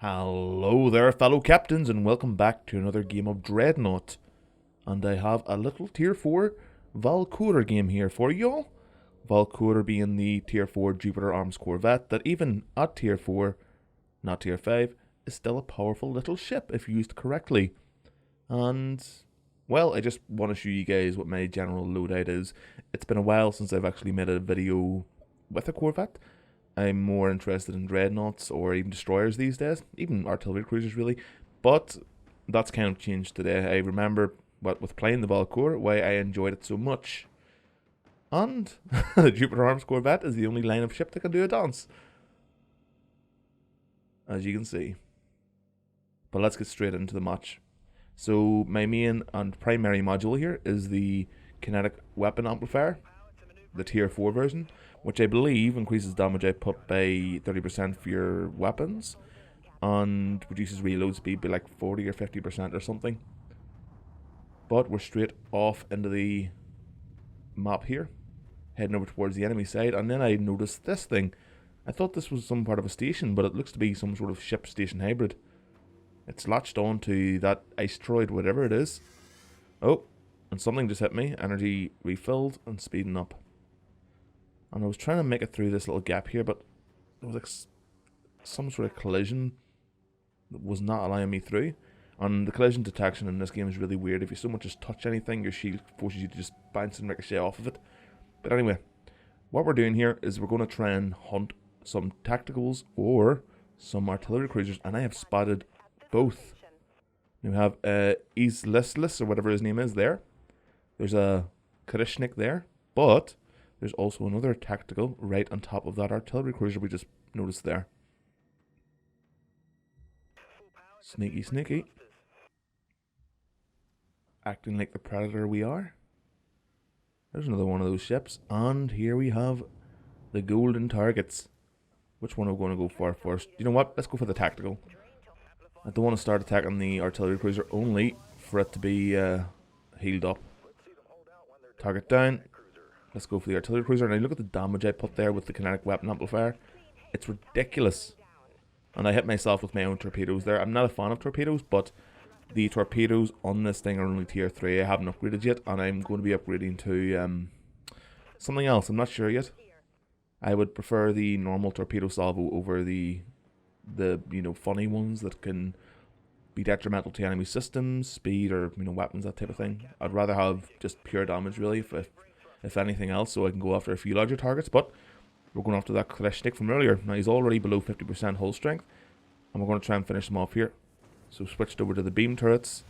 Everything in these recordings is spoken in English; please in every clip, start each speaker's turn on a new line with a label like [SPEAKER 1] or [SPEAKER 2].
[SPEAKER 1] Hello there, fellow captains, and welcome back to another game of Dreadnought. And I have a little Tier 4 Valcour game here for y'all. Valcour being the Tier 4 Jupiter Arms Corvette that even at Tier 4, not Tier 5, is still a powerful little ship if used correctly. And, well, I just want to show you guys what my general loadout is. It's been a while since I've actually made a video with a Corvette. I'm more interested in dreadnoughts or even destroyers these days, even artillery cruisers really, but that's kind of changed today. I remember with playing the Valcour why I enjoyed it so much. And the Jupiter Arms Corvette is the only line of ship that can do a dance, as you can see. But let's get straight into the match. So my main and primary module here is the kinetic weapon amplifier, the Tier 4 version, which I believe increases damage output by 30% for your weapons and reduces reload speed by like 40 or 50% or something. But we're straight off into the map here, heading over towards the enemy side, and then I noticed this thing. I thought this was some part of a station, but it looks to be some sort of ship station hybrid. It's latched on to that ice droid, whatever it is. Oh, and something just hit me. Energy refilled and speeding up. And I was trying to make it through this little gap here, but there was like some sort of collision that was not allowing me through. And the collision detection in this game is really weird. If you so much as touch anything, your shield forces you to just bounce and ricochet off of it. But anyway, what we're doing here is we're going to try and hunt some tacticals or some artillery cruisers, and I have spotted both. We have Listless, or whatever his name is there. There's a Karishnik there, but there's also another tactical right on top of that artillery cruiser we just noticed there. Sneaky, sneaky. Acting like the predator we are. There's another one of those ships. And here we have the golden targets. Which one are we going to go for first? You know what? Let's go for the tactical. I don't want to start attacking the artillery cruiser only for it to be healed up. Target down. Let's go for the artillery cruiser. Now look at the damage I put there with the kinetic weapon amplifier. It's ridiculous. And I hit myself with my own torpedoes there. I'm not a fan of torpedoes, but the torpedoes on this thing are only tier 3. I haven't upgraded yet, and I'm going to be upgrading to something else. I'm not sure yet. I would prefer the normal torpedo salvo over the funny ones that can be detrimental to enemy systems, speed, or weapons, that type of thing. I'd rather have just pure damage really, if anything else, so I can go after a few larger targets. But we're going after that Kalashnik from earlier. Now he's already below 50% hull strength, and we're going to try and finish him off here. So switched over to the beam turrets,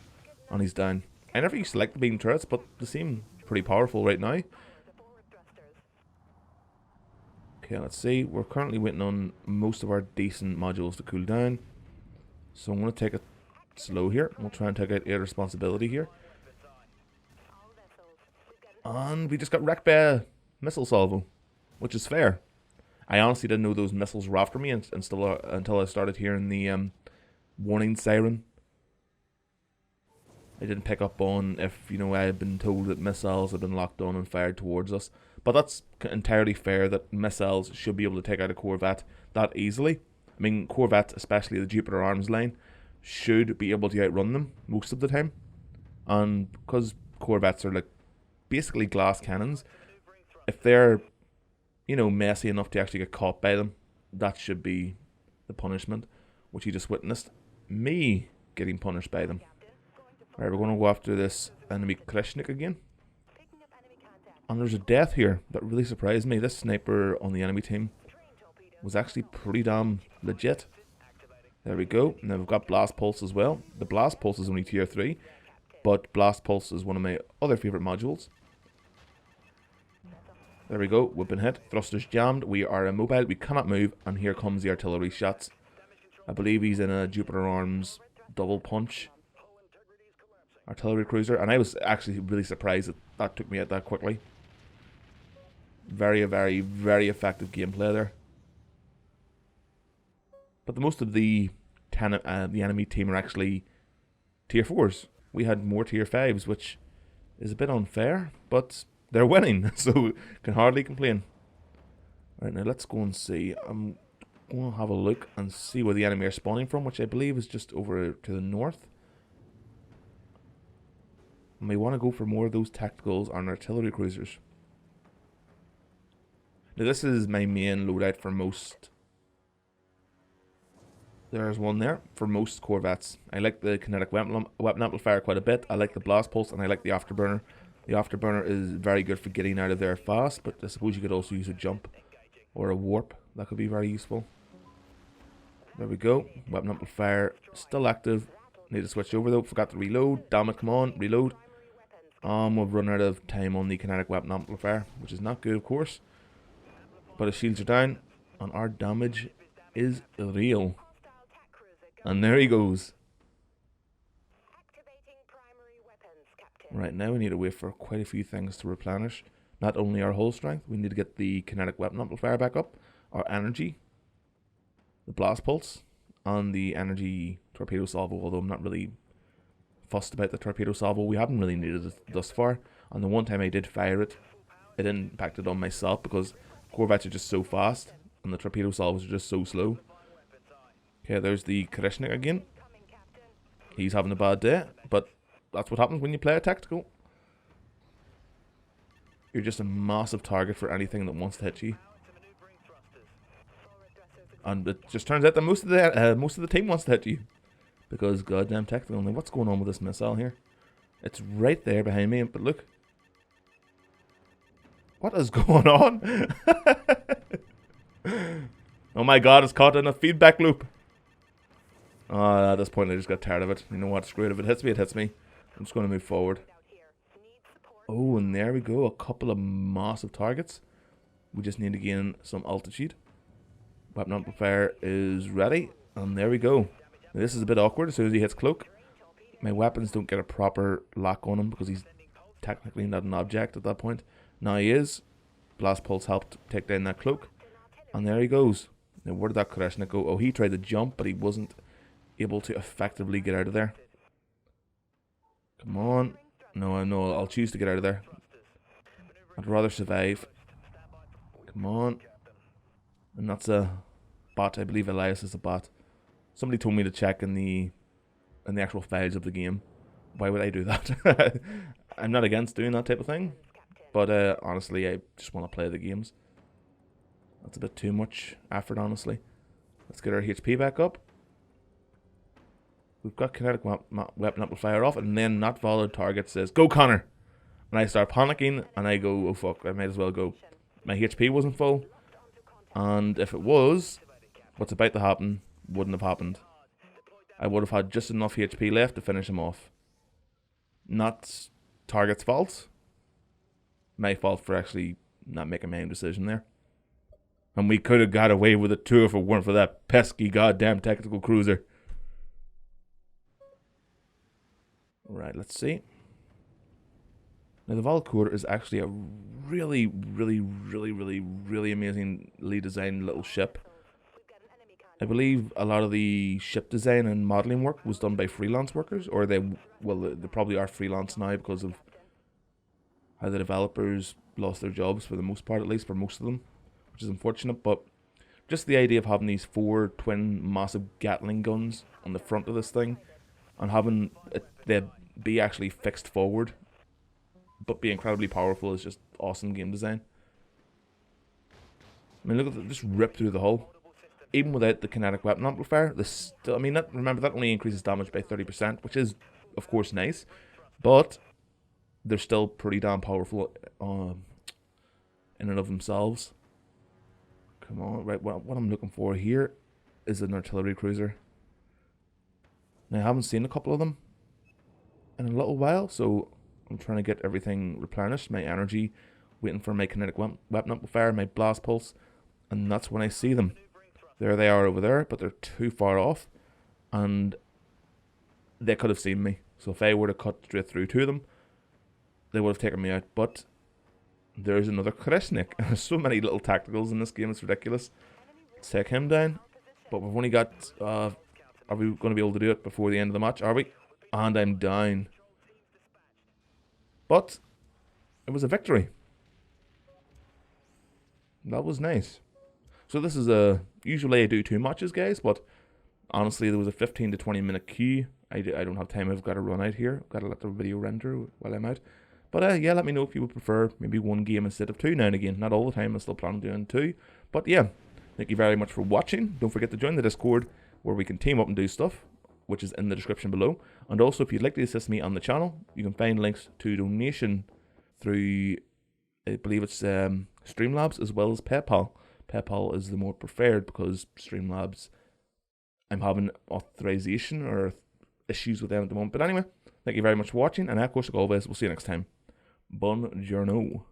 [SPEAKER 1] and he's down. I never used to like the beam turrets, but they seem pretty powerful right now. Okay, let's see. We're currently waiting on most of our decent modules to cool down. So I'm going to take it slow here. We'll try and take out air responsibility here. And we just got wrecked by a missile salvo, which is fair. I honestly didn't know those missiles were after me until I started hearing the warning siren. I didn't pick up on if, I had been told that missiles had been locked on and fired towards us. But that's entirely fair that missiles should be able to take out a Corvette that easily. I mean, Corvettes, especially the Jupiter Arms line, should be able to outrun them most of the time. And because Corvettes are like basically glass cannons, if they're, messy enough to actually get caught by them, that should be the punishment, which you just witnessed. Me getting punished by them. Right, we're going to go after this enemy Kalashnik again. And there's a death here that really surprised me. This sniper on the enemy team was actually pretty damn legit. There we go. Now we've got Blast Pulse as well. The Blast Pulse is only tier 3, but Blast Pulse is one of my other favourite modules. There we go. We've been hit. Thrusters jammed. We are immobile. We cannot move. And here comes the artillery shots. I believe he's in a Jupiter Arms double punch artillery cruiser. And I was actually really surprised that took me out that quickly. Very, very, very effective gameplay there. But the most of the enemy team are actually tier 4s. We had more tier 5s, which is a bit unfair, but they're winning, so can hardly complain. Right, now let's go and see. I'm We'll have a look and see where the enemy are spawning from, which I believe is just over to the north. And we want to go for more of those tacticals on artillery cruisers. Now this is my main loadout for most. There's one there for most corvettes. I like the kinetic weapon amplifier quite a bit. I like the blast pulse and I like the afterburner. The afterburner is very good for getting out of there fast, but I suppose you could also use a jump or a warp. That could be very useful. There we go. Weapon amplifier still active. Need to switch over though. Forgot to reload. Damn it, come on, reload. We've run out of time on the kinetic weapon amplifier, which is not good, of course. But his shields are down, and our damage is real. And there he goes. Right, now we need to wait for quite a few things to replenish. Not only our hull strength, we need to get the kinetic weapon amplifier back up, our energy, the blast pulse, and the energy torpedo salvo, although I'm not really fussed about the torpedo salvo. We haven't really needed it thus far, and the one time I did fire it, it impacted on myself because corvettes are just so fast and the torpedo salvos are just so slow. Okay, there's the Krishnik again. He's having a bad day, but that's what happens when you play a tactical. You're just a massive target for anything that wants to hit you. And it just turns out that most of the team wants to hit you. Because goddamn tactical. Now what's going on with this missile here? It's right there behind me, but look. What is going on? Oh my god, it's caught in a feedback loop. At this point I just got tired of it. You know what, screw it. If it hits me, it hits me. I'm just going to move forward. Oh, and there we go. A couple of massive targets. We just need to gain some altitude. Weapon amplifier is ready. And there we go. Now, this is a bit awkward as soon as he hits cloak. My weapons don't get a proper lock on him because he's technically not an object at that point. Now he is. Blast pulse helped take down that cloak. And there he goes. Now where did that Krishnik go? Oh, he tried to jump, but he wasn't able to effectively get out of there. Come on. No, I'll choose to get out of there. I'd rather survive. Come on. And that's a bot. I believe Elias is a bot. Somebody told me to check in the actual files of the game. Why would I do that? I'm not against doing that type of thing. But honestly, I just want to play the games. That's a bit too much effort, honestly. Let's get our HP back up. We've got kinetic weapon amplifier off, and then not valid target says, "Go, Connor!" And I start panicking, and I go, "Oh fuck, I might as well go." My HP wasn't full, and if it was, what's about to happen wouldn't have happened. I would have had just enough HP left to finish him off. Not target's fault. My fault for actually not making my own decision there. And we could have got away with it too if it weren't for that pesky goddamn tactical cruiser. Right, let's see. Now the Valcour is actually a really amazingly designed little ship. I believe a lot of the ship design and modelling work was done by freelance workers, or they probably are freelance now because of how the developers lost their jobs for the most part, at least for most of them, which is unfortunate. But just the idea of having these 4 twin massive Gatling guns on the front of this thing, and having they be actually fixed forward, but be incredibly powerful, is just awesome game design. I mean, look at that, just rip through the hull. Even without the kinetic weapon amplifier, remember that only increases damage by 30%, which is, of course, nice, but they're still pretty damn powerful in and of themselves. Come on, right, what I'm looking for here is an artillery cruiser. Now, I haven't seen a couple of them in a little while, so I'm trying to get everything replenished. My energy, waiting for my kinetic weapon amplifier, my blast pulse, and that's when I see them. There they are over there, but they're too far off, and they could have seen me. So if I were to cut straight through to them, they would have taken me out. But there's another Krishnik. There's so many little tacticals in this game, it's ridiculous. Let's take him down. But we've only got... are we going to be able to do it before the end of the match? Are we? And I'm down. But it was a victory. That was nice. So this is a Usually I do 2 matches, guys, but honestly, there was a 15 to 20 minute queue. I don't have time. I've got to run out here. I've got to let the video render while I'm out. But yeah, let me know if you would prefer maybe 1 game instead of 2 now and again. Not all the time. I still plan on doing 2. But yeah, thank you very much for watching. Don't forget to join the Discord where we can team up and do stuff, which is in the description below. And also, if you'd like to assist me on the channel, you can find links to donation through, I believe it's Streamlabs as well as PayPal. PayPal is the more preferred because Streamlabs, I'm having authorization or issues with them at the moment. But anyway, thank you very much for watching, and of course, like always, we'll see you next time. Buongiorno.